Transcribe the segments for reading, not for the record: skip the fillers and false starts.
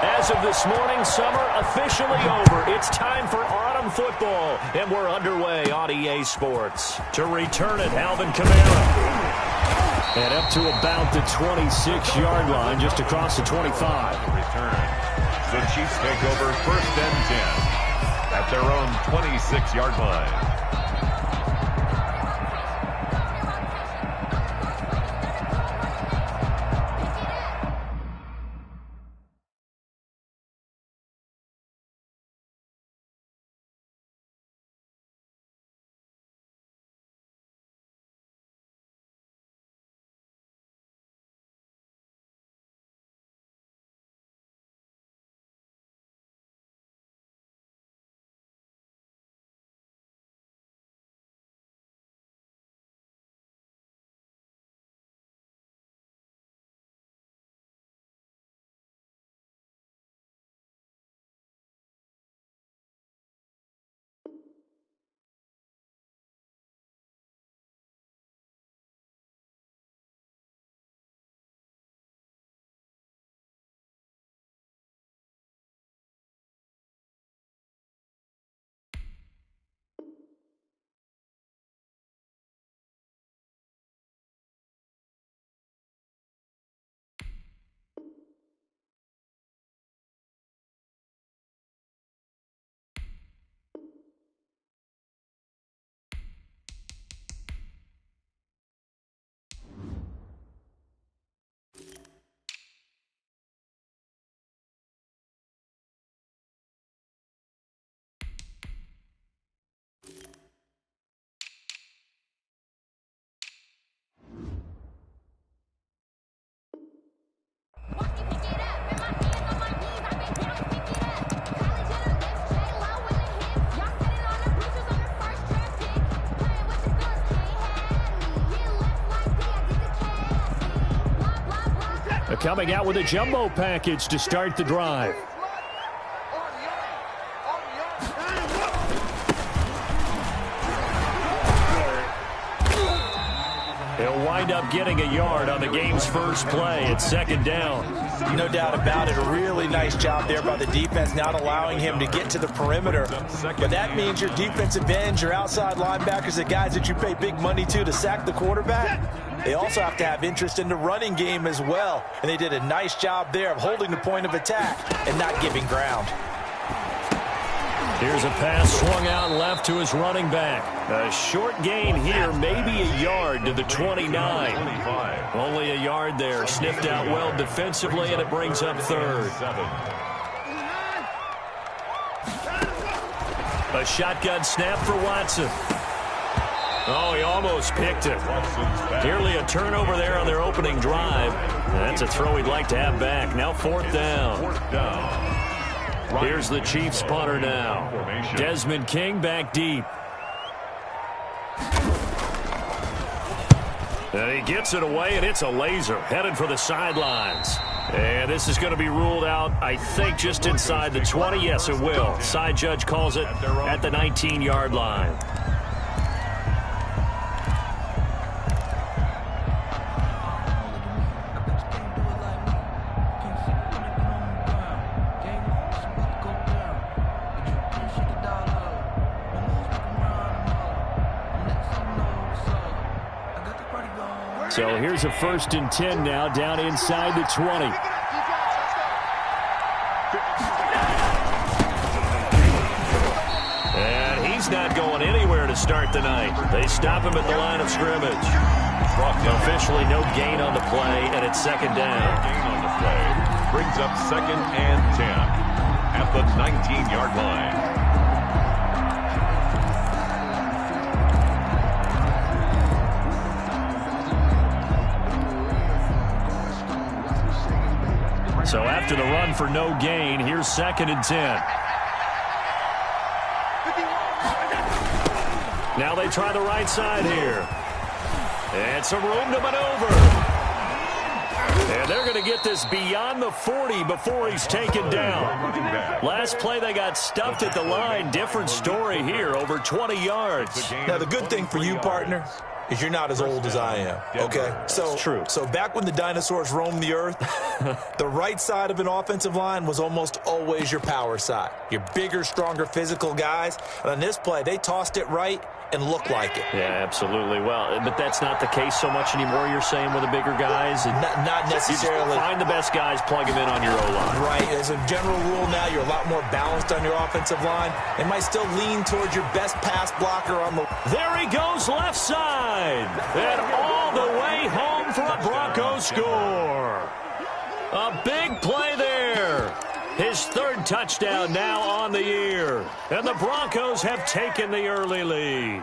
As of this morning, summer officially over. It's time for autumn football, and we're underway on EA Sports. To return it, Alvin Kamara. And up to about the 26-yard line, just across the 25. Return. The Chiefs take over 1st and 10 at their own 26-yard line. Coming out with a jumbo package to start the drive. He'll wind up getting a yard on the game's first play. It's 2nd down. No doubt about it. A really nice job there by the defense, not allowing him to get to the perimeter. But that means your defensive ends, your outside linebackers, the guys that you pay big money to sack the quarterback, they also have to have interest in the running game as well. And they did a nice job there of holding the point of attack and not giving ground. Here's a pass swung out left to his running back. A short gain here, maybe a yard to the 29. Only a yard there. Sniffed out well defensively, and it brings up 3rd. A shotgun snap for Watson. Oh, he almost picked it. Nearly a turnover there on their opening drive. That's a throw he'd like to have back. Now 4th down. Here's the Chiefs punter now. Desmond King back deep. And he gets it away, and it's a laser. Headed for the sidelines. And this is going to be ruled out, I think, just inside the 20. Yes, it will. Side judge calls it at the 19-yard line. So here's a 1st and 10 now, down inside the 20. And he's not going anywhere to start the night. They stop him at the line of scrimmage. Officially no gain on the play, and it's 2nd down. Gain on the play brings up 2nd and 10 at the 19-yard line. So after the run for no gain, here's 2nd and 10. Now they try the right side here. And some room to maneuver. And they're going to get this beyond the 40 before he's taken down. Last play they got stuffed at the line. Different story here, over 20 yards. Now the good thing for you, partner, is you're not as old as I am, okay? So, true. So back when the dinosaurs roamed the earth, the right side of an offensive line was almost always your power side. Your bigger, stronger, physical guys. And on this play, they tossed it right and looked like it. Yeah, absolutely. Well, but that's not the case so much anymore, you're saying, with the bigger guys? Not necessarily. You find the best guys, plug them in on your O-line. Right. As a general rule now, you're a lot more balanced on your offensive line. They might still lean towards your best pass blocker on the... There he goes, left side. And all the way home for a Broncos score. A big play there. His third touchdown now on the year. And the Broncos have taken the early lead.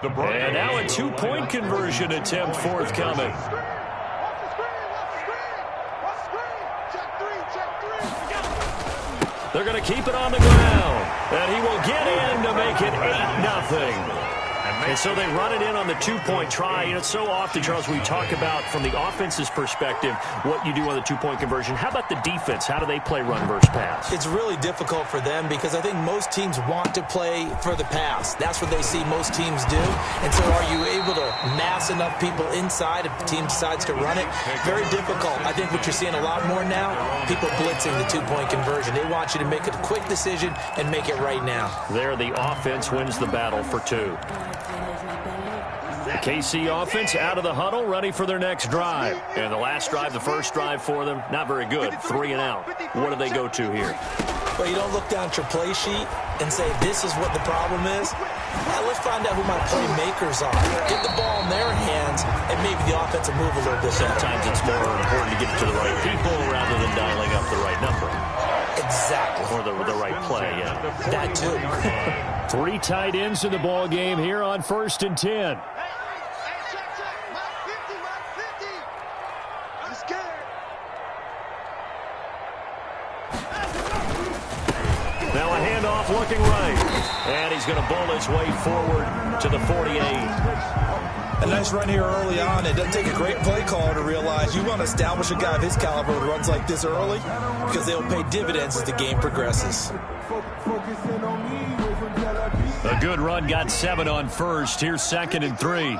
And now a two-point conversion attempt forthcoming. They're going to keep it on the ground. And he will get in to make it 8-0. And so they run it in on the two-point try. You know, so often, Charles, we talk about, from the offense's perspective, what you do on the two-point conversion. How about the defense? How do they play run versus pass? It's really difficult for them because I think most teams want to play for the pass. That's what they see most teams do. And so are you able to mass enough people inside if the team decides to run it? Very difficult. I think what you're seeing a lot more now, people blitzing the two-point conversion. They want you to make a quick decision and make it right now. There, the offense wins the battle for two. KC offense out of the huddle, ready for their next drive. And the last drive, the first drive for them, not very good. 3 and out. What do they go to here? Well, you don't look down at your play sheet and say, this is what the problem is. Well, let's find out who my playmakers are. Get the ball in their hands, and maybe the offense will move a little bit. Sometimes it's more important to get it to the right people rather than dialing up the right number. Exactly. Or the right play, yeah. That too. 3 tight ends in the ball game here on 1st and 10. Now a handoff looking right. And he's going to bowl his way forward to the 48. A nice run here early on. It doesn't take a great play caller to realize you want to establish a guy of his caliber who runs like this early because they'll pay dividends as the game progresses. A good run, got 7 on first. Here's 2nd and 3.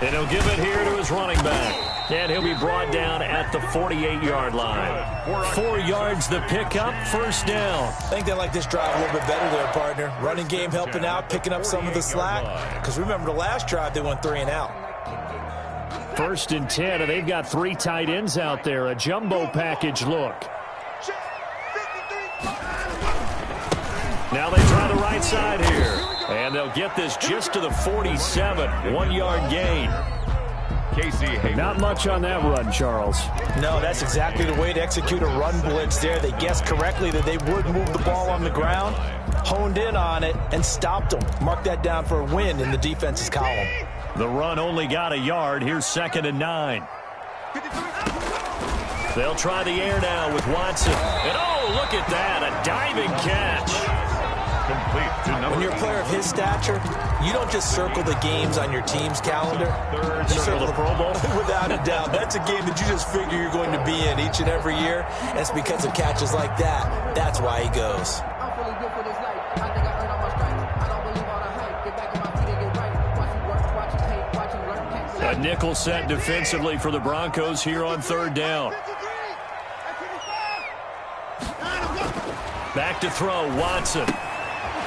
And he'll give it here to his running back. And he'll be brought down at the 48-yard line. 4 yards the pickup, 1st down. I think they like this drive a little bit better there, partner. Running game helping out, picking up some of the slack. Because remember, the last drive, they went 3 and out. 1st and 10, and they've got 3 tight ends out there. A jumbo package look. Now they try the right side here. And they'll get this just to the 47. 1-yard gain. Not much on that run, Charles. No, that's exactly the way to execute a run blitz there. They guessed correctly that they would move the ball on the ground, honed in on it, and stopped them. Mark that down for a win in the defense's column. The run only got a yard. Here's 2nd and 9. They'll try the air now with Watson. And oh, look at that, a diving catch. When you're a player of his stature, you don't just circle the games on your team's calendar. You circle the Pro Bowl. Without a doubt. That's a game that you just figure you're going to be in each and every year. And it's because of catches like that. That's why he goes. A nickel set defensively for the Broncos here on 3rd down. Back to throw, Watson.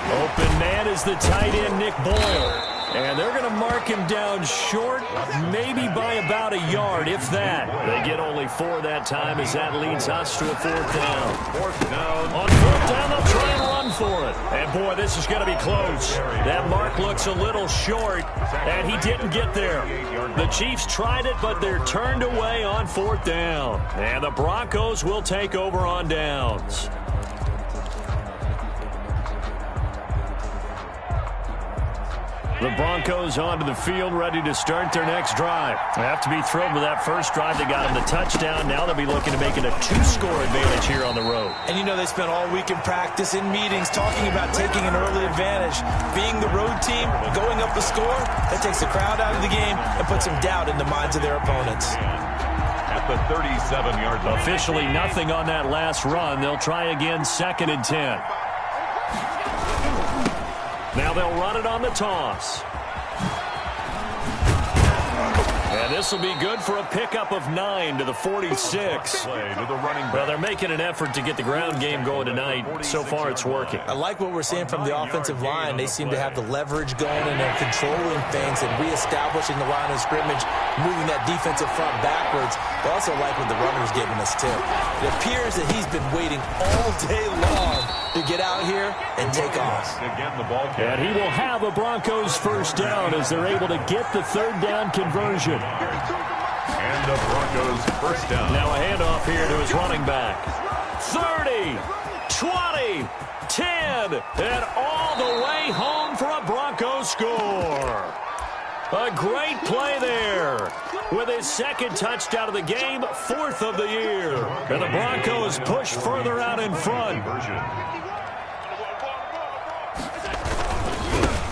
Open man is the tight end, Nick Boyle. And they're going to mark him down short, maybe by about a yard, if that. They get only 4 that time as that leads us to a 4th down. 4th down. On 4th down, they'll try and run for it. And, boy, this is going to be close. That mark looks a little short, and he didn't get there. The Chiefs tried it, but they're turned away on 4th down. And the Broncos will take over on downs. The Broncos onto the field, ready to start their next drive. They have to be thrilled with that first drive. They got them the touchdown. Now they'll be looking to make it a 2-score advantage here on the road. And you know they spent all week in practice, in meetings, talking about taking an early advantage. Being the road team, going up a score, that takes the crowd out of the game and puts some doubt in the minds of their opponents. At the 37-yard line. Officially nothing on that last run. They'll try again, 2nd and 10. Now they'll run it on the toss. And this will be good for a pickup of 9 to the 46. Well, they're making an effort to get the ground game going tonight. So far, it's working. I like what we're seeing from the offensive line. They seem to have the leverage going, and they're controlling things and reestablishing the line of scrimmage, moving that defensive front backwards. I also like what the runner's giving us, too. It appears that he's been waiting all day long to get out here and take off. And he will have a Broncos first down as they're able to get the 3rd down conversion. And the Broncos first down. Now a handoff here to his running back. 30, 20, 10, and all the way home for a Broncos score. A great play there. With his 2nd touchdown of the game, 4th of the year. And the Broncos push further out in front.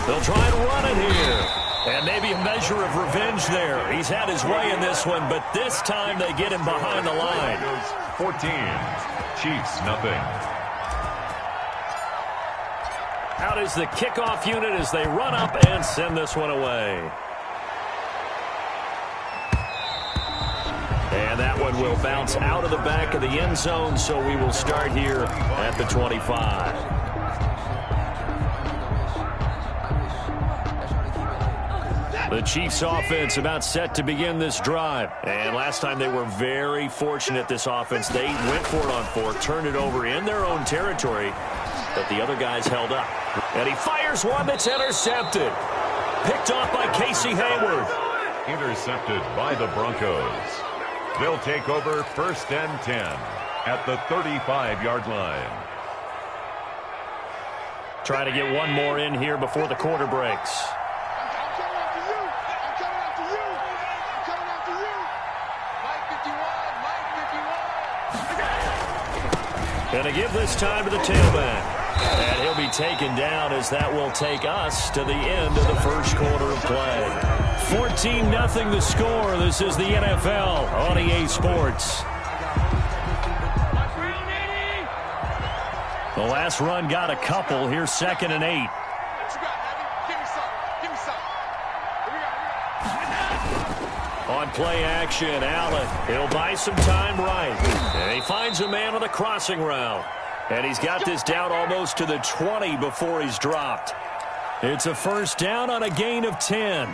They'll try and run it here. And maybe a measure of revenge there. He's had his way in this one, but this time they get him behind the line. 14, Chiefs nothing. Out is the kickoff unit as they run up and send this one away. And that one will bounce out of the back of the end zone, so we will start here at the 25. The Chiefs offense about set to begin this drive. And last time they were very fortunate, this offense. They went for it on 4th, turned it over in their own territory, but the other guys held up. And he fires one that's intercepted. Picked off by Casey Hayward. Intercepted by the Broncos. They'll take over 1st and 10 at the 35-yard line. Try to get one more in here before the quarter breaks. And to give this time to the tailback. And he'll be taken down as that will take us to the end of the first quarter of play. 14-0 the score. This is the NFL on EA Sports. The last run got a couple. Here's 2nd and 8. On play action, Allen. He'll buy some time right. And he finds a man on the crossing route. And he's got this down almost to the 20 before he's dropped. It's a first down on a gain of 10.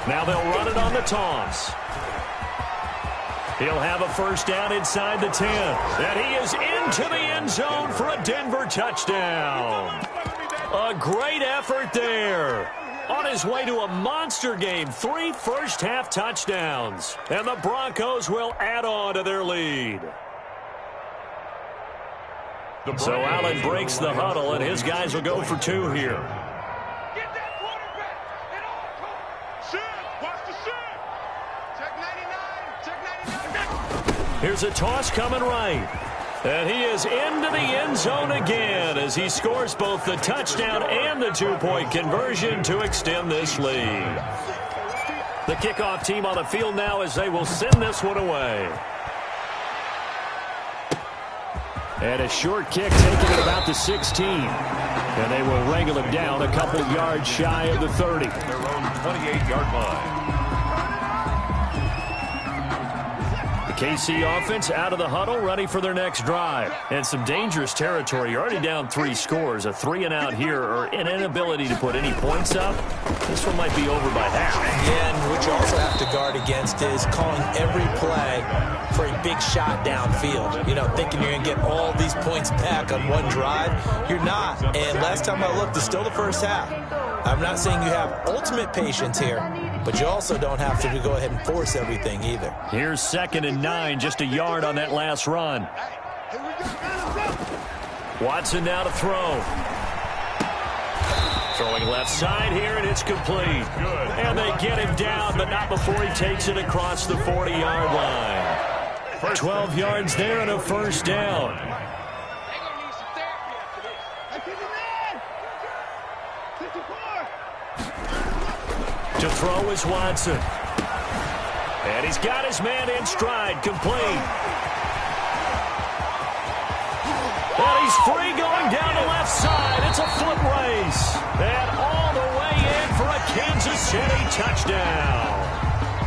Now they'll run it on the toss. He'll have a first down inside the 10. And he is into the end zone for a Denver touchdown. A great effort there. On his way to a monster game, 3 first-half touchdowns. And the Broncos will add on to their lead. So Allen breaks the huddle, and his guys will go for 2 here. Here's a toss coming right. And he is into the end zone again as he scores both the touchdown and the 2-point conversion to extend this lead. The kickoff team on the field now as they will send this one away. And a short kick taken at about the 16. And they will wrangle him down a couple yards shy of the 30. Their own 28-yard line. KC offense out of the huddle, ready for their next drive. And some dangerous territory. You're already down 3 scores. A 3-and-out here, or an inability to put any points up. This one might be over by half. And what you also have to guard against is calling every play for a big shot downfield. You know, thinking you're going to get all these points back on one drive. You're not. And last time I looked, it's still the first half. I'm not saying you have ultimate patience here, but you also don't have to go ahead and force everything either. Here's 2nd and 9, just a yard on that last run. Watson now to throw. Throwing left side here, and it's complete. And they get him down, but not before he takes it across the 40-yard line. 12 yards there and a first down. To throw is Watson. And he's got his man in stride, complete. And he's free going down the left side. It's a foot race. And all the way in for a Kansas City touchdown.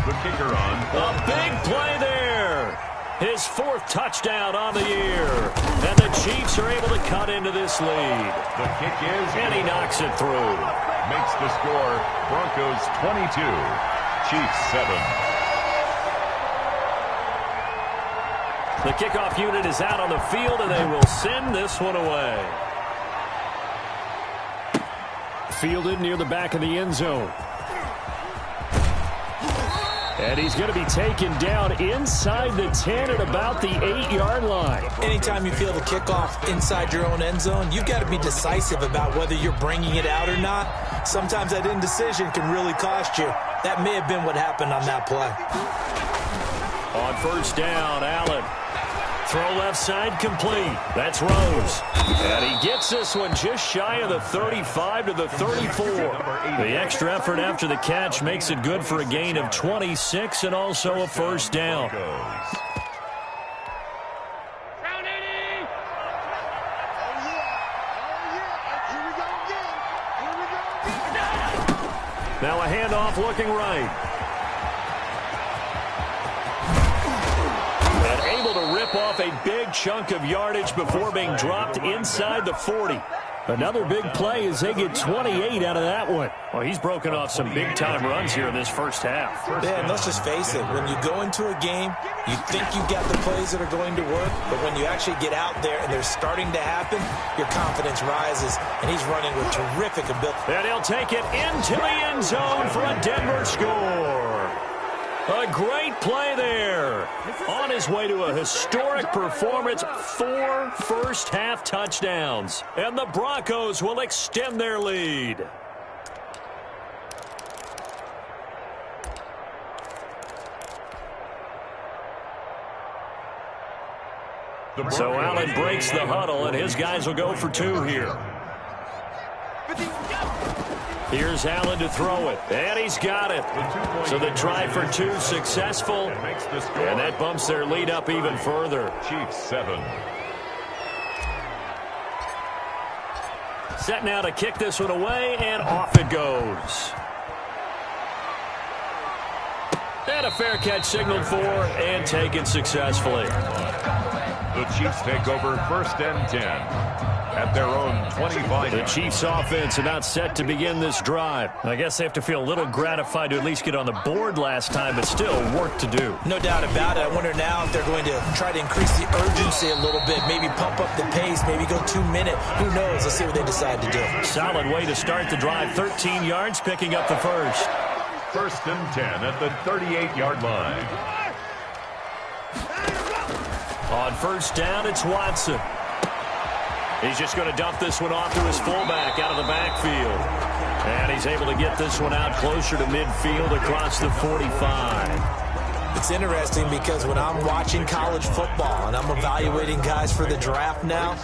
The kicker on. A big play there. His 4th touchdown on the year. And the Chiefs are able to cut into this lead. The kick is. And he knocks it through. Makes the score Broncos 22, Chiefs 7. The kickoff unit is out on the field, and they will send this one away. Fielded near the back of the end zone. And he's going to be taken down inside the 10 at about the 8-yard line. Anytime you feel the kickoff inside your own end zone, you've got to be decisive about whether you're bringing it out or not. Sometimes that indecision can really cost you. That may have been what happened on that play. On first down, Allen. Throw left side complete. That's Rose. And he gets this one just shy of the 35 to the 34. The extra effort after the catch makes it good for a gain of 26 and also a first down. Now a handoff looking right. Able to rip off a big chunk of yardage before being dropped inside the 40. Another big play as they get 28 out of that one. Well, he's broken off some big-time runs here in this first half. Yeah, and let's just face it. When you go into a game, you think you got the plays that are going to work, but when you actually get out there and they're starting to happen, your confidence rises, and he's running with terrific ability. And he'll take it into the end zone for a Denver score. A great play there. On his way to a historic performance, 4 first-half touchdowns. And the Broncos will extend their lead. So Allen breaks the huddle, and his guys will go for 2 here. Here's Allen to throw it, and he's got it. So the try for 2 successful, and that bumps their lead up even further. Chiefs 7. Set now to kick this one away, and off it goes. And a fair catch signaled for and taken successfully. The Chiefs take over 1st and 10 at their own 25. The Chiefs offense about set to begin this drive. I guess they have to feel a little gratified to at least get on the board last time, but still work to do. No doubt about it. I wonder now if they're going to try to increase the urgency a little bit, maybe pump up the pace, maybe go 2-minute. Who knows? Let's see what they decide to do. Solid way to start the drive. 13 yards, picking up the first. 1st and 10 at the 38-yard line. On first down, it's Watson. He's just going to dump this one off to his fullback out of the backfield. And he's able to get this one out closer to midfield across the 45. It's interesting because when I'm watching college football and I'm evaluating guys for the draft now,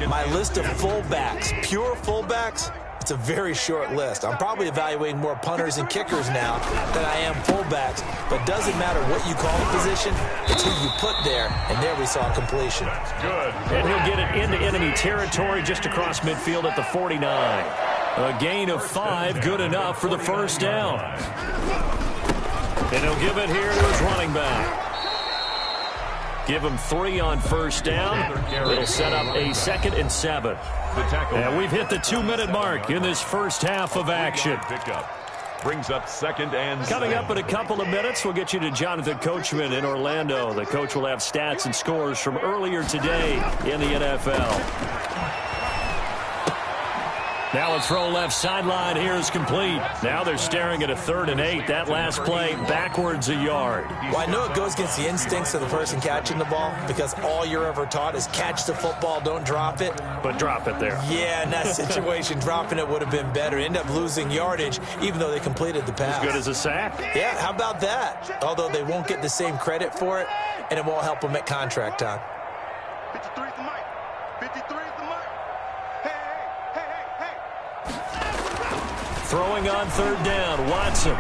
my list of fullbacks, pure fullbacks, it's a very short list. I'm probably evaluating more punters and kickers now than I am fullbacks. But doesn't matter what you call the position, it's who you put there. And there we saw completion. That's good. And he'll get it into enemy territory just across midfield at the 49. A gain of 5, good enough for the first down. And he'll give it here to his running back. Give him 3 on first down. It'll set up a 2nd and 7. And we've hit the 2-minute mark in this first half of action. Brings up 2nd and 7. Coming up in a couple of minutes, we'll get you to Jonathan Coachman in Orlando. The coach will have stats and scores from earlier today in the NFL. Now a throw left sideline here is complete. Now they're staring at a 3rd and 8. That last play backwards a yard. Well, I know it goes against the instincts of the person catching the ball because all you're ever taught is catch the football, don't drop it. But drop it there. Yeah, in that situation, dropping it would have been better. End up losing yardage even though they completed the pass. As good as a sack. Yeah, how about that? Although they won't get the same credit for it, and it won't help them at contract time. 53 is the mic. 53 is the mic. Throwing on 3rd down, Watson.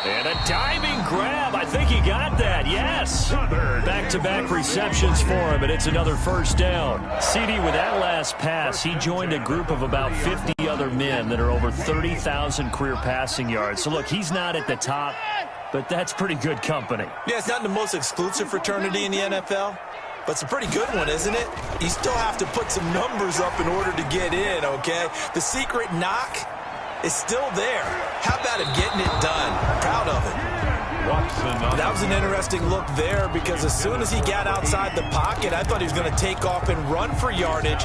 And a diving grab. I think he got that. Yes. Back-to-back receptions for him, and it's another 1st down. CD, with that last pass, he joined a group of about 50 other men that are over 30,000 career passing yards. So, look, he's not at the top, but that's pretty good company. Yeah, it's not the most exclusive fraternity in the NFL, but it's a pretty good one, isn't it? You still have to put some numbers up in order to get in, okay? The secret knock is still there. How about him getting it done? Proud of it. That was an interesting look there because as soon as he got outside the pocket, I thought he was going to take off and run for yardage.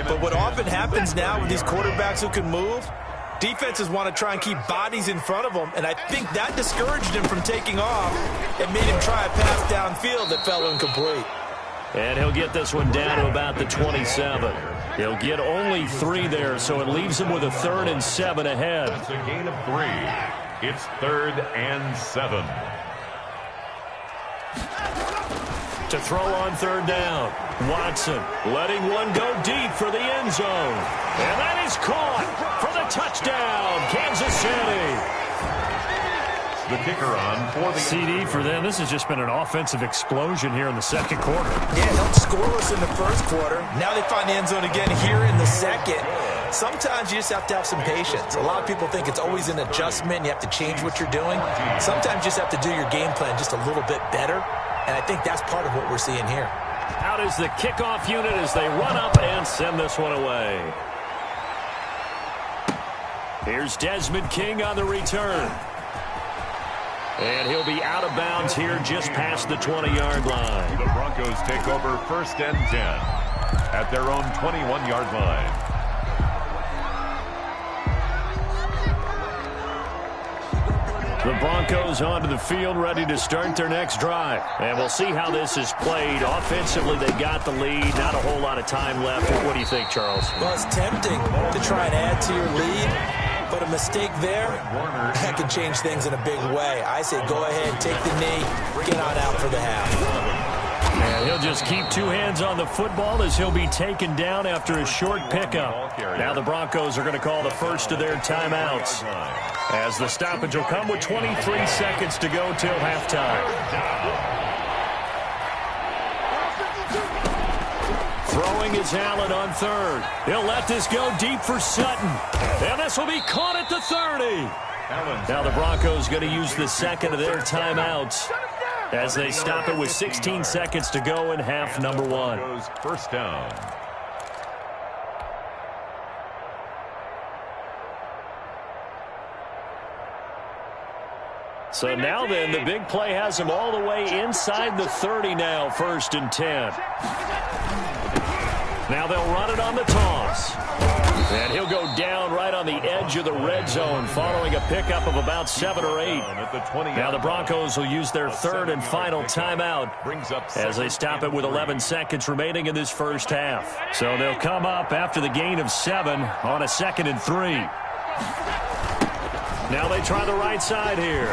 But what often happens now with these quarterbacks who can move, defenses want to try and keep bodies in front of them, and I think that discouraged him from taking off and made him try a pass downfield that fell incomplete. And he'll get this one down to about the 27. He'll get only 3 there, so it leaves him with a 3rd and 7 ahead. That's a gain of 3. It's 3rd and 7. To throw on 3rd down, Watson letting one go deep for the end zone. And that is caught for the touchdown, Kansas City. The kicker on for the CD for them. This has just been an offensive explosion here in the 2nd quarter. Yeah, held scoreless in the 1st quarter. Now they find the end zone again here in the 2nd. Sometimes you just have to have some patience. A lot of people think it's always an adjustment. You have to change what you're doing. Sometimes you just have to do your game plan just a little bit better. And I think that's part of what we're seeing here. Out is the kickoff unit as they run up and send this one away. Here's Desmond King on the return. And he'll be out of bounds here just past the 20-yard line. The Broncos take over 1st and 10 at their own 21-yard line. The Broncos onto the field, ready to start their next drive. And we'll see how this is played. Offensively, they got the lead. Not a whole lot of time left. What do you think, Charles? Well, it's tempting to try and add to your lead. But a mistake there, that can change things in a big way. I say go ahead, take the knee, get on out for the half. And he'll just keep 2 hands on the football as he'll be taken down after a short pickup. Now the Broncos are going to call the first of their timeouts, as the stoppage will come with 23 seconds to go till halftime. Throwing is Allen on 3rd. He'll let this go deep for Sutton. And this will be caught at the 30. Now the Broncos going to use the 2nd of their timeouts as they stop it with 16 seconds to go in half number 1. 1st down. So now then, the big play has him all the way inside the 30 now, 1st and 10. Now they'll run it on the toss. And he'll go down right on the edge of the red zone following a pickup of about 7 or 8. Now the Broncos will use their 3rd and final timeout as they stop it with 11 seconds remaining in this first half. So they'll come up after the gain of 7 on a 2nd and 3. Now they try the right side here.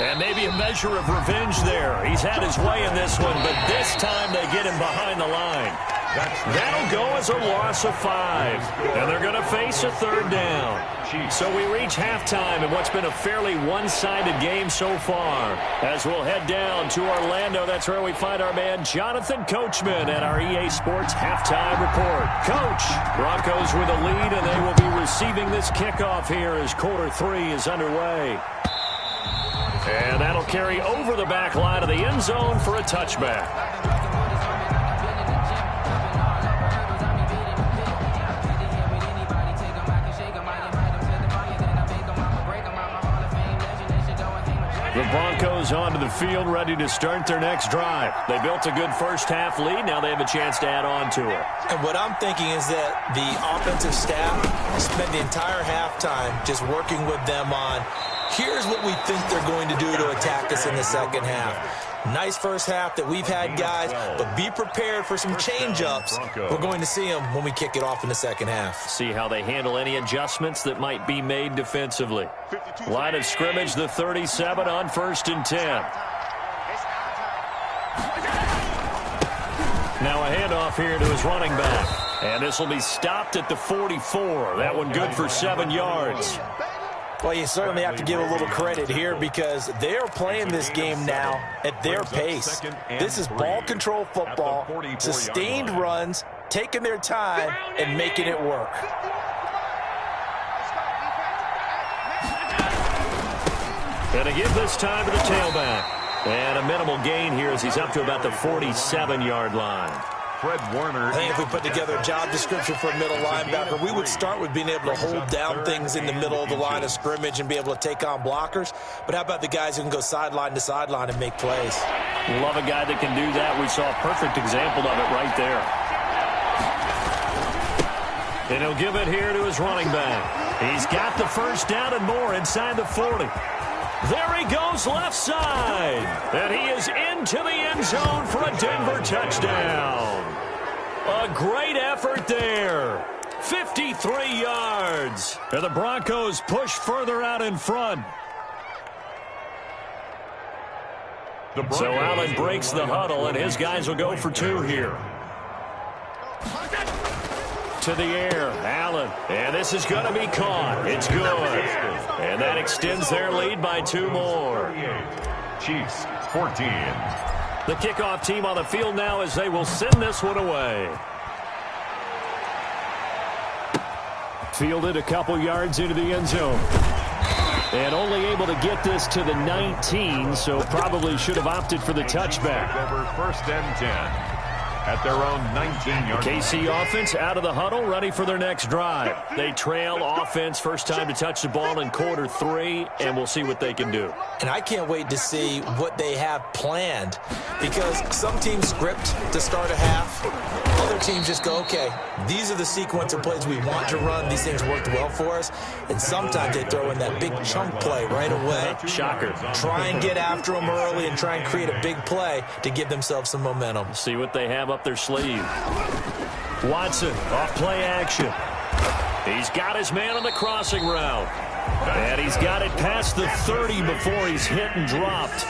And maybe a measure of revenge there. He's had his way in this one, but this time they get him behind the line. That'll go as a loss of 5. And they're going to face a 3rd down. So we reach halftime in what's been a fairly one-sided game so far. As we'll head down to Orlando, that's where we find our man Jonathan Coachman at our EA Sports Halftime Report. Coach, Broncos with a lead, and they will be receiving this kickoff here as quarter 3 is underway. And that'll carry over the back line of the end zone for a touchback. The Broncos onto the field, ready to start their next drive. They built a good first-half lead. Now they have a chance to add on to it. And what I'm thinking is that the offensive staff spent the entire halftime just working with them on, here's what we think they're going to do to attack us in the second half. Nice first half that we've had, guys, but be prepared for some change-ups. We're going to see them when we kick it off in the second half. See how they handle any adjustments that might be made defensively. Line of scrimmage, the 37 on 1st and 10. Now a handoff here to his running back. And this will be stopped at the 44. That one good for 7 yards. Well, you certainly have to give a little credit here because they are playing this game now at their pace. This is ball control football, sustained runs, taking their time, and making it work. And to give this time to the tailback. And a minimal gain here as he's up to about the 47-yard line. Fred Warner. I think if we put together a job description for a middle linebacker, we would start with being able to hold down things in the middle of the line of scrimmage and be able to take on blockers. But how about the guys who can go sideline to sideline and make plays? Love a guy that can do that. We saw a perfect example of it right there. And he'll give it here to his running back. He's got the first down and more inside the 40. There he goes left side. And he is into the end zone for a Denver touchdown. A great effort there. 53 yards. And the Broncos push further out in front. So Allen breaks the huddle, and his guys will go for 2 here. To the air, Allen, and this is going to be caught. It's good. And that extends their lead by 2 more. Chiefs, 14. The kickoff team on the field now as they will send this one away. Fielded a couple yards into the end zone. And only able to get this to the 19, so probably should have opted for the touchback. Over 1st and 10. At their own 19-yard line. KC offense out of the huddle, ready for their next drive. They trail offense, first time to touch the ball in quarter 3, and we'll see what they can do. And I can't wait to see what they have planned because some teams script to start a half. Other teams just go, okay, these are the sequence of plays we want to run. These things worked well for us. And sometimes they throw in that big chunk play right away. Shocker. Try and get after them early and try and create a big play to give themselves some momentum. See what they have up their sleeve. Watson off play action. He's got his man on the crossing route. And he's got it past the 30 before he's hit and dropped.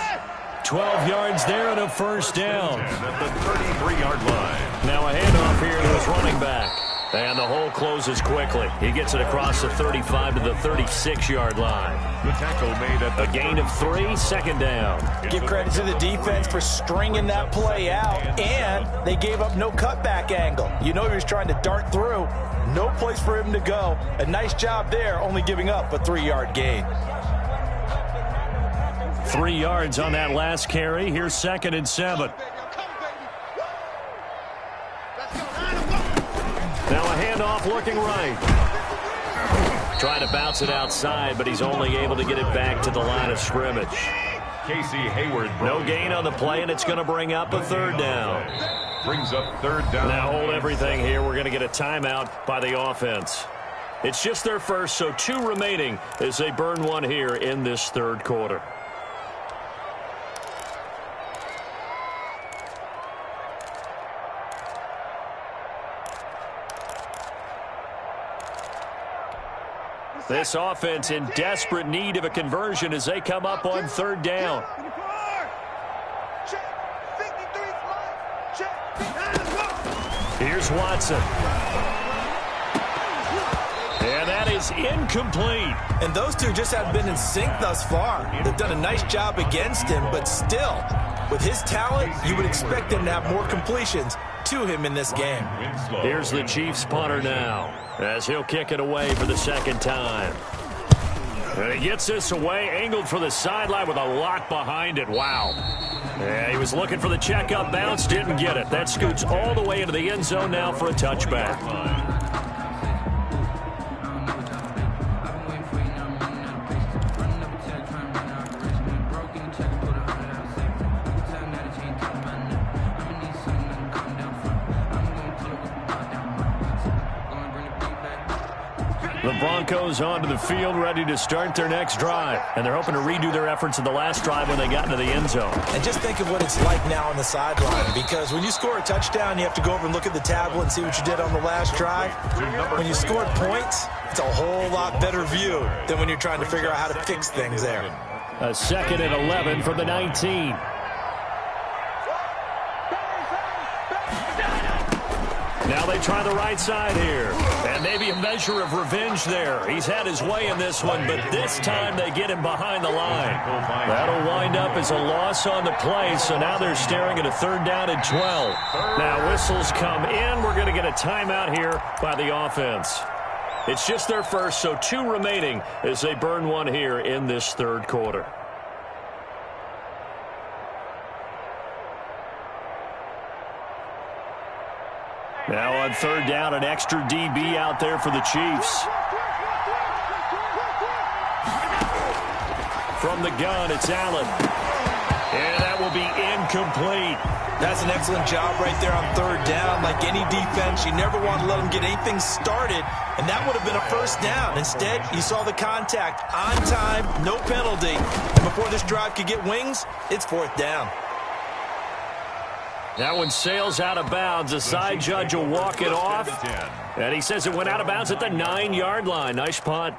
12 yards there and a first down. At the 33-yard line. Now a handoff here to his running back. And the hole closes quickly. He gets it across the 35 to the 36-yard line. The tackle made at the gain of 3, 2nd down. Give credit to the defense for stringing that play out, and they gave up no cutback angle. You know he was trying to dart through. No place for him to go. A nice job there, only giving up a 3-yard gain. 3 yards on that last carry. Here's 2nd and 7. Now a handoff looking right. Trying to bounce it outside, but he's only able to get it back to the line of scrimmage. Casey Hayward. No gain on the play, and it's going to bring up a 3rd down. Brings up 3rd down. Now hold everything here. We're going to get a timeout by the offense. It's just their first, so 2 remaining as they burn one here in this 3rd quarter. This offense in desperate need of a conversion as they come up on 3rd down. Here's Watson. And that is incomplete. And those two just haven't been in sync thus far. They've done a nice job against him, but still, with his talent, you would expect them to have more completions to him in this game. Here's the Chiefs punter now as he'll kick it away for the 2nd time. And he gets this away, angled for the sideline with a lot behind it. Wow. Yeah, he was looking for the checkup bounce, didn't get it. That scoots all the way into the end zone now for a touchback. The Broncos onto the field, ready to start their next drive. And they're hoping to redo their efforts in the last drive when they got into the end zone. And just think of what it's like now on the sideline, because when you score a touchdown, you have to go over and look at the tablet and see what you did on the last drive. When you scored points, it's a whole lot better view than when you're trying to figure out how to fix things there. A 2nd and 11 from the 19. Now they try the right side here. And maybe a measure of revenge there. He's had his way in this one, but this time they get him behind the line. That'll wind up as a loss on the play, so now they're staring at a 3rd down and 12. Now whistles come in. We're going to get a timeout here by the offense. It's just their first, so 2 remaining as they burn one here in this 3rd quarter. Now on 3rd down, an extra DB out there for the Chiefs. From the gun, it's Allen. And that will be incomplete. That's an excellent job right there on 3rd down. Like any defense, you never want to let them get anything started, and that would have been a 1st down. Instead, you saw the contact on time, no penalty. And before this drive could get wings, it's 4th down. That one sails out of bounds. The side judge will walk it off. And he says it went out of bounds at the 9-yard line. Nice punt.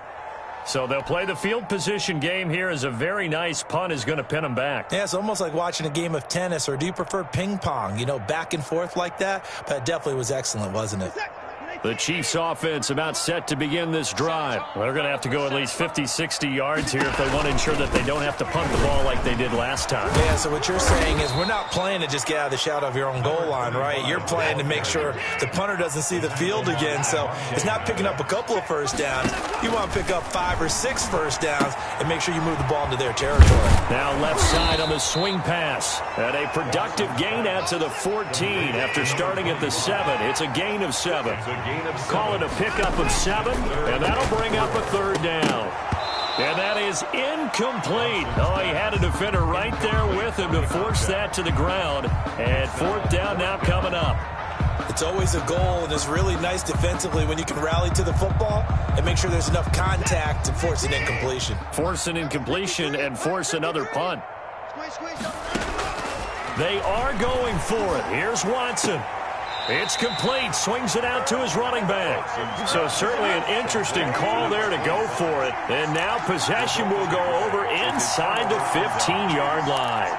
So they'll play the field position game here as a very nice punt is going to pin them back. Yeah, it's almost like watching a game of tennis, or do you prefer ping pong? You know, back and forth like that? But it definitely was excellent, wasn't it? The Chiefs offense about set to begin this drive. Well, they're going to have to go at least 50, 60 yards here if they want to ensure that they don't have to punt the ball like they did last time. Yeah, so what you're saying is we're not playing to just get out of the shadow of your own goal line, right? You're playing to make sure the punter doesn't see the field again. So it's not picking up a couple of 1st downs. You want to pick up 5 or 6 1st downs and make sure you move the ball into their territory. Now left side on the swing pass. And a productive gain out to the 14 after starting at the 7. It's a gain of 7. Call it a pickup of 7, and that'll bring up a 3rd down. And that is incomplete. Oh, he had a defender right there with him to force that to the ground. And 4th down now coming up. It's always a goal, and it's really nice defensively when you can rally to the football and make sure there's enough contact to force an incompletion. Force an incompletion and force another punt. They are going for it. Here's Watson. It's complete. Swings it out to his running back. So certainly an interesting call there to go for it. And now possession will go over inside the 15-yard line.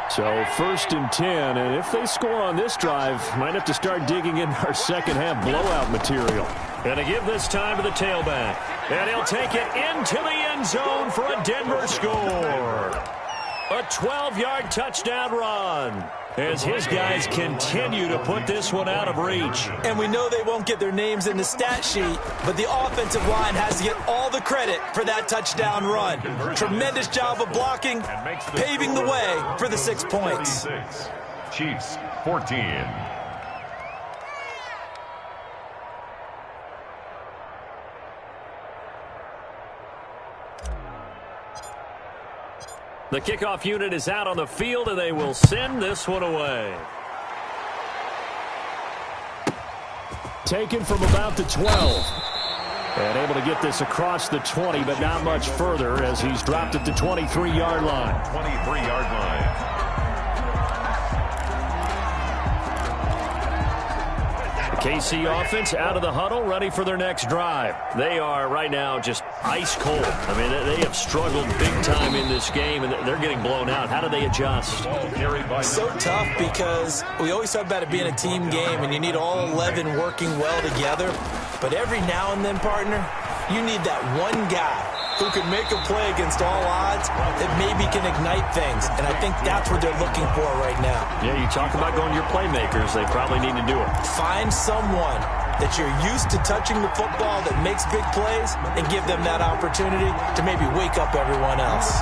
So 1st and 10, and if they score on this drive, might have to start digging in our second-half blowout material. And to give this time to the tailback. And he'll take it into the end zone for a Denver score. A 12-yard touchdown run as his guys continue to put this one out of reach. And we know they won't get their names in the stat sheet, but the offensive line has to get all the credit for that touchdown run. Tremendous job of blocking, paving the way for the 6 points. Chiefs 14. The kickoff unit is out on the field, and they will send this one away. Taken from about the 12. And able to get this across the 20, but not much further as he's dropped at the 23-yard line. 23-yard line. KC offense out of the huddle, ready for their next drive. They are right now just ice cold. I mean, they have struggled big time in this game, and they're getting blown out. How do they adjust? So tough, because we always talk about it being a team game, and you need all 11 working well together. But every now and then, partner, you need that one guy who can make a play against all odds that maybe can ignite things. And I think that's what they're looking for right now. Yeah, you talk about going to your playmakers. They probably need to do it. Find someone that you're used to touching the football that makes big plays and give them that opportunity to maybe wake up everyone else.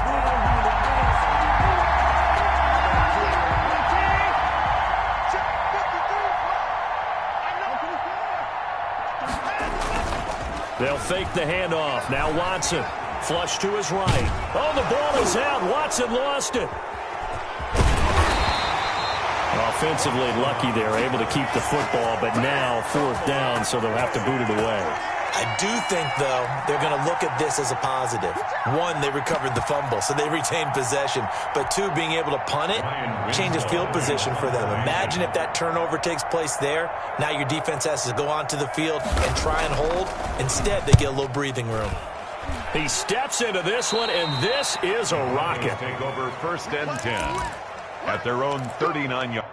They'll fake the handoff. Now Watson. Flush to his right. Oh, the ball is out. Watson lost it. Offensively lucky they're able to keep the football, but now 4th down, so they'll have to boot it away. I do think, though, they're going to look at this as a positive. 1, they recovered the fumble, so they retained possession. But 2, being able to punt it changes field position for them. Imagine if that turnover takes place there. Now your defense has to go onto the field and try and hold. Instead, they get a little breathing room. He steps into this one, and this is a rocket. Take over 1st and 10 at their own 39-yard.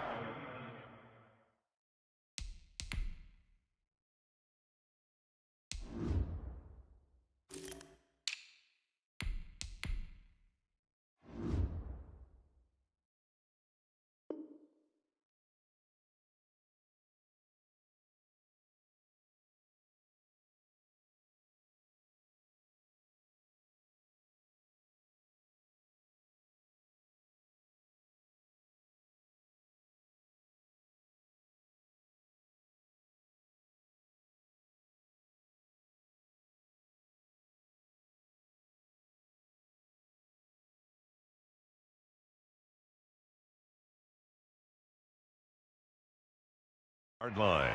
Line.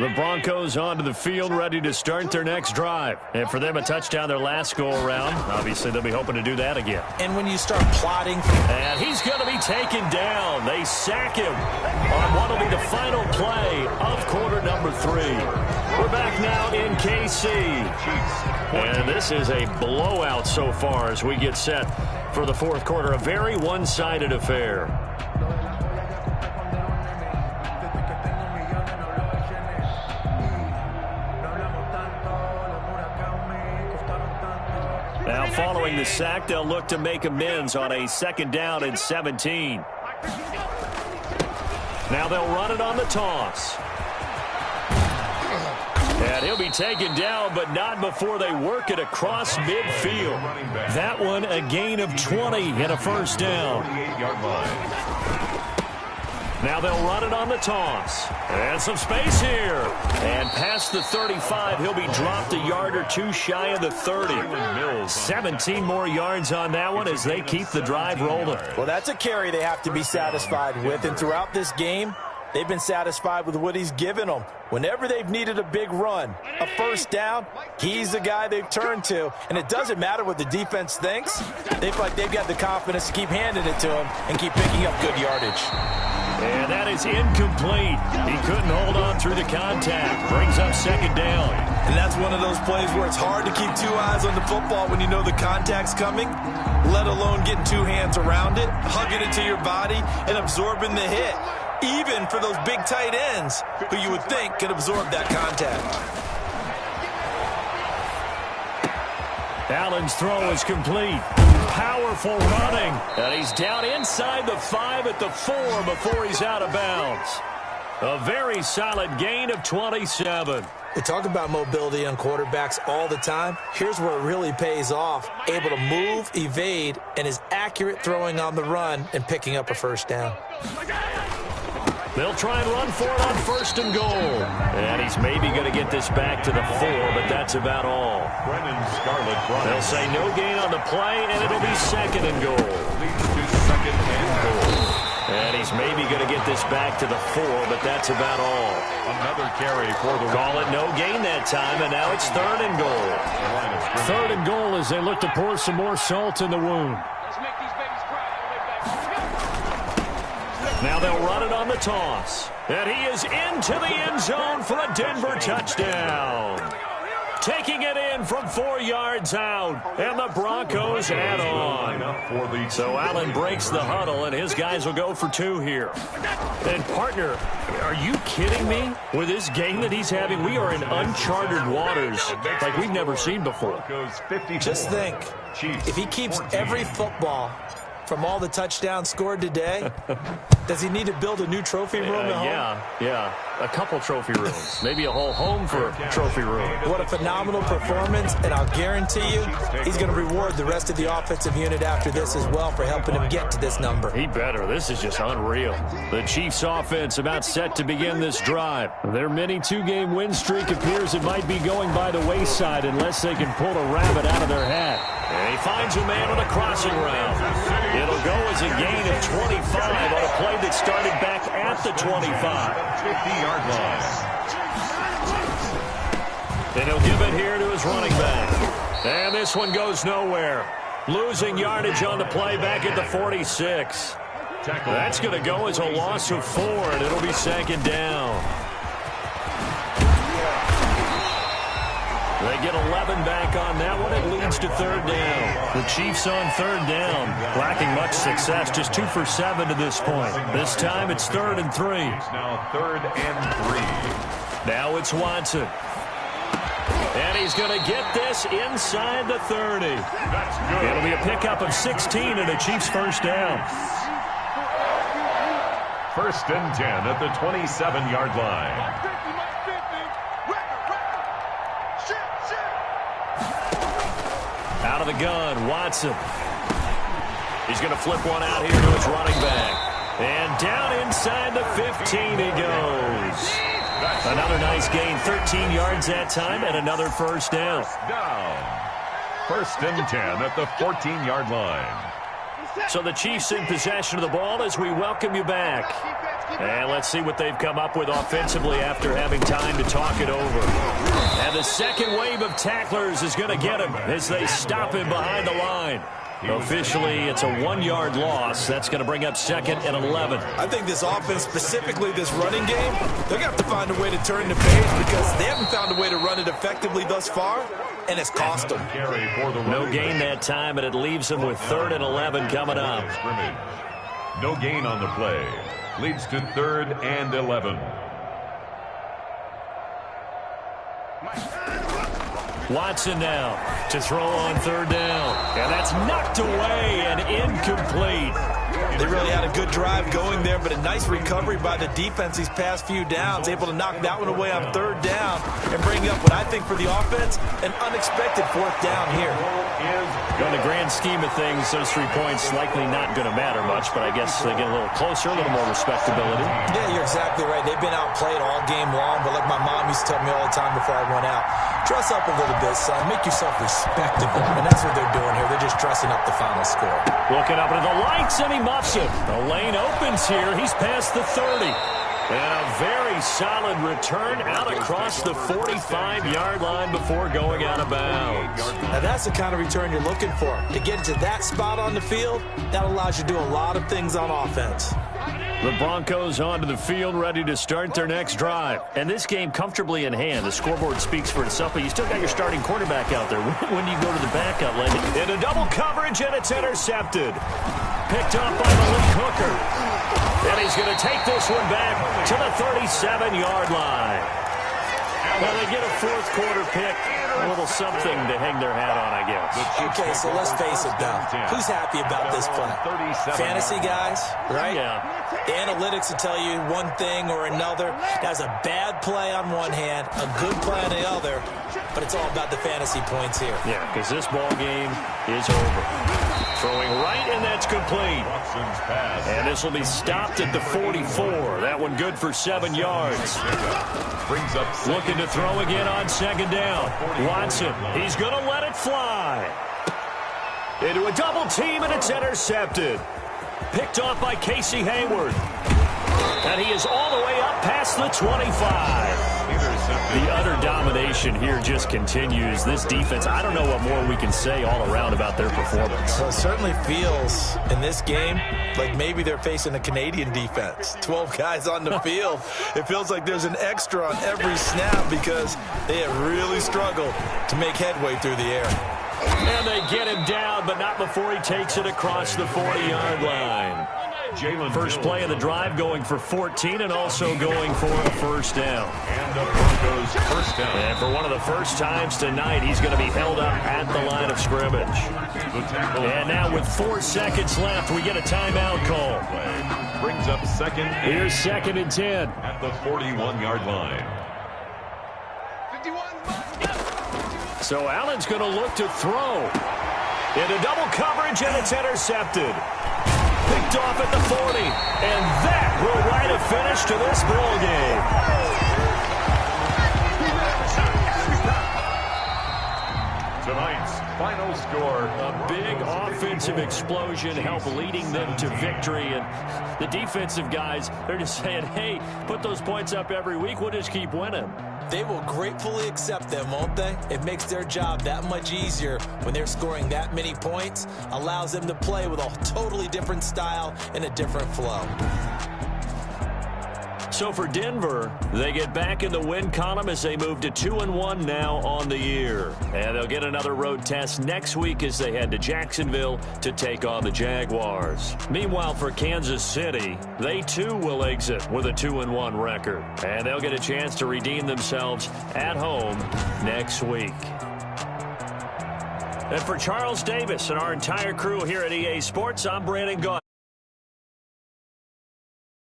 The Broncos onto the field, ready to start their next drive. And for them, a touchdown their last go-around. Obviously, they'll be hoping to do that again. And when you start plotting... And he's going to be taken down. They sack him on what will be the final play of quarter number 3. We're back now in KC. And this is a blowout so far as we get set for the 4th quarter. A very one-sided affair. Now following the sack, they'll look to make amends on a 2nd down and 17. Now they'll run it on the toss. And he'll be taken down, but not before they work it across midfield. That one a gain of 20 and a 1st down. Now they'll run it on the toss. And some space here. And past the 35, he'll be dropped a yard or 2 shy of the 30. 17 more yards on that one as they keep the drive rolling. Well, that's a carry they have to be satisfied with. And throughout this game, they've been satisfied with what he's given them. Whenever they've needed a big run, a 1st down, he's the guy they've turned to. And it doesn't matter what the defense thinks. They feel like they've got the confidence to keep handing it to him and keep picking up good yardage. And that is incomplete. He couldn't hold on through the contact. Brings up 2nd down. And that's one of those plays where it's hard to keep 2 eyes on the football when you know the contact's coming, let alone getting 2 hands around it, hugging it to your body, and absorbing the hit. Even for those big tight ends who you would think could absorb that contact. Allen's throw is complete. Powerful running. And he's down inside the 5 at the 4 before he's out of bounds. A very solid gain of 27. We talk about mobility on quarterbacks all the time. Here's where it really pays off. Able to move, evade, and is accurate throwing on the run and picking up a 1st down. They'll try and run for it on 1st and goal. And he's maybe going to get this back to the 4, but that's about all. They'll say no gain on the play, and it'll be 2nd and goal. And he's maybe going to get this back to the 4, but that's about all. Another carry for the... Call it no gain that time, and now it's 3rd and goal. 3rd and goal as they look to pour some more salt in the wound. Now they'll run it on the toss. And he is into the end zone for a Denver touchdown. Taking it in from 4 yards out. And the Broncos add on. So Allen breaks the huddle, and his guys will go for 2 here. And, partner, are you kidding me? With this game that he's having, we are in uncharted waters like we've never seen before. Just think, if he keeps every football from all the touchdowns scored today, does he need to build a new trophy room at home? Yeah. a couple trophy rooms, maybe a whole home for a trophy room. What a phenomenal performance, and I'll guarantee you he's going to reward the rest of the offensive unit after this as well for helping him get to this number. He better. This is just unreal. The Chiefs offense about set to begin this drive. Their mini two-game win streak appears it might be going by the wayside unless they can pull a rabbit out of their hat. And he finds a man on a crossing route. It'll go as a gain of 25 on a play that started back at the 25. 50-yard line. And he'll give it here to his running back. And this one goes nowhere. Losing yardage on the play back at the 46. That's going to go as a loss of 4, and it'll be second down. They get 11 back on that one. It leads to third down. The Chiefs on third down, lacking much success, just 2 for 7 to this point. This time it's 3rd and 3. It's now 3rd and 3. Now it's Watson. And he's going to get this inside the 30. That's good. It'll be a pickup of 16 and a Chiefs first down. 1st and 10 at the 27-yard line. Out of the gun, Watson. He's going to flip one out here to his running back. And down inside the 15 he goes. Another nice gain, 13 yards that time, and another first down. Down. 1st and 10 at the 14-yard line. So the Chiefs in possession of the ball as we welcome you back. And let's see what they've come up with offensively after having time to talk it over. And the second wave of tacklers is going to get him as they stop him behind the line. Officially, it's a 1-yard loss. That's going to bring up 2nd and 11. I think this offense, specifically this running game, they're going to have to find a way to turn the page because they haven't found a way to run it effectively thus far, and it's cost them. No gain that time, and it leaves them with 3rd and 11 coming up. No gain on the play. Leads to 3rd and 11. Watson now to throw on 3rd down. And that's knocked away and incomplete. They really had a good drive going there, but a nice recovery by the defense these past few downs, able to knock that one away on 3rd down and bring up what I think for the offense, an unexpected 4th down here. In the grand scheme of things, those 3 points likely not going to matter much, but I guess they get a little closer, a little more respectability. Yeah, you're exactly right. They've been outplayed all game long, but like my mom used to tell me all the time before I went out, dress up a little bit, son. Make yourself respectable. And that's what they're doing here. They're just dressing up the final score. Looking up into the lights, and he muffs it. The lane opens here. He's past the 30. And a very solid return out across the 45-yard line before going out of bounds. Now that's the kind of return you're looking for. To get to that spot on the field, that allows you to do a lot of things on offense. The Broncos onto the field, ready to start their next drive. And this game comfortably in hand. The scoreboard speaks for itself, but you still got your starting quarterback out there. When do you go to the backup? Into double coverage, and it's intercepted. Picked up by Malik Hooker. And he's going to take this one back to the 37-yard line. Well, they get a 4th quarter pick. A little something to hang their hat on, I guess. Okay, so let's face it, though. Who's happy about this play? Fantasy guys, right? Yeah. The analytics will tell you one thing or another. That's a bad play on one hand, a good play on the other, but it's all about the fantasy points here. Yeah, because this ball game is over. Throwing right, and that's complete. And this will be stopped at the 44. That one good for 7 yards. Looking to throw again on 2nd down. Watson, he's going to let it fly. Into a double team, and it's intercepted. Picked off by Casey Hayward. And he is all the way up past the 25. The utter domination here just continues. This defense, I don't know what more we can say all around about their performance. Well, it certainly feels in this game like maybe they're facing a Canadian defense. 12 guys on the field. It feels like there's an extra on every snap because they have really struggled to make headway through the air. And they get him down, but not before he takes it across the 40-yard line. First play of the drive, going for 14 and also going for a first down. And the Broncos first down. And for one of the first times tonight, he's going to be held up at the line of scrimmage. And now with 4 seconds left, we get a timeout call. brings up second. Here's 2nd and 10. At the 41-yard line. So Allen's going to look to throw. Into double coverage, and it's intercepted. Picked off at the 40. And that will write a finish to this ball game. Tonight's final score. A big offensive explosion helped leading them to victory. And the defensive guys, they're just saying, hey, put those points up every week. We'll just keep winning. They will gratefully accept them, won't they? It makes their job that much easier when they're scoring that many points. Allows them to play with a totally different style and a different flow. So for Denver, they get back in the win column as they move to 2-1 now on the year. And they'll get another road test next week as they head to Jacksonville to take on the Jaguars. Meanwhile, for Kansas City, they too will exit with a 2-1 record. And they'll get a chance to redeem themselves at home next week. And for Charles Davis and our entire crew here at EA Sports, I'm Brandon Gaudin.